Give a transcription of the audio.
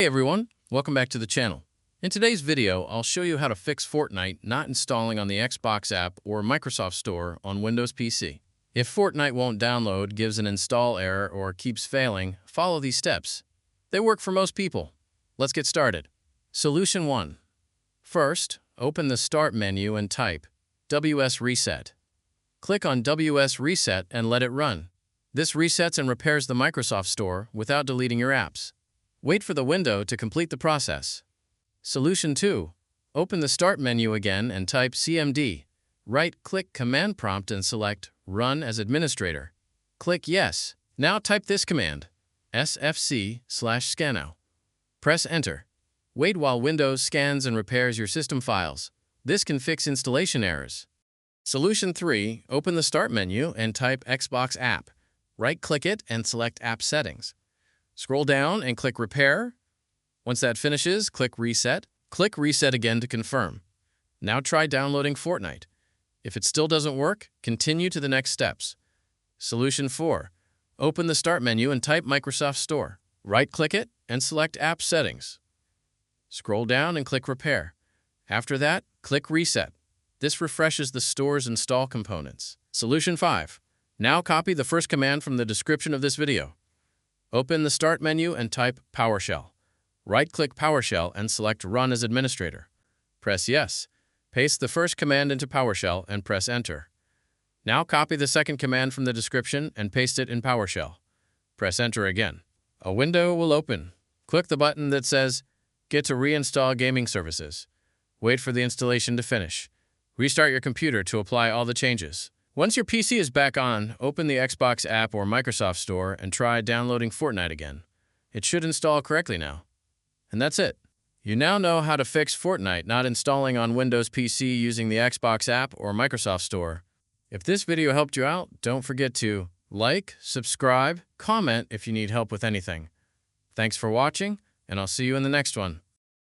Hey everyone, welcome back to the channel. In today's video, I'll show you how to fix Fortnite not installing on the Xbox app or Microsoft Store on Windows PC. If Fortnite won't download, gives an install error, or keeps failing, follow these steps. They work for most people. Let's get started. Solution 1. First, open the Start menu and type WS Reset. Click on WS Reset and let it run. This resets and repairs the Microsoft Store without deleting your apps. Wait for the window to complete the process. Solution 2. Open the Start menu again and type CMD. Right-click Command Prompt and select Run as Administrator. Click Yes. Now type this command, sfc/scano. Press Enter. Wait while Windows scans and repairs your system files. This can fix installation errors. Solution 3. Open the Start menu and type Xbox App. Right-click it and select App Settings. Scroll down and click Repair. Once that finishes, click Reset. Click Reset again to confirm. Now try downloading Fortnite. If it still doesn't work, continue to the next steps. Solution 4. Open the Start menu and type Microsoft Store. Right-click it and select App Settings. Scroll down and click Repair. After that, click Reset. This refreshes the store's install components. Solution 5. Now copy the first command from the description of this video. Open the Start menu and type PowerShell. Right-click PowerShell and select Run as Administrator. Press Yes. Paste the first command into PowerShell and press Enter. Now copy the second command from the description and paste it in PowerShell. Press Enter again. A window will open. Click the button that says Get to reinstall gaming services. Wait for the installation to finish. Restart your computer to apply all the changes. Once your PC is back on, open the Xbox app or Microsoft Store and try downloading Fortnite again. It should install correctly now. And that's it. You now know how to fix Fortnite not installing on Windows PC using the Xbox app or Microsoft Store. If this video helped you out, don't forget to like, subscribe, comment if you need help with anything. Thanks for watching, and I'll see you in the next one.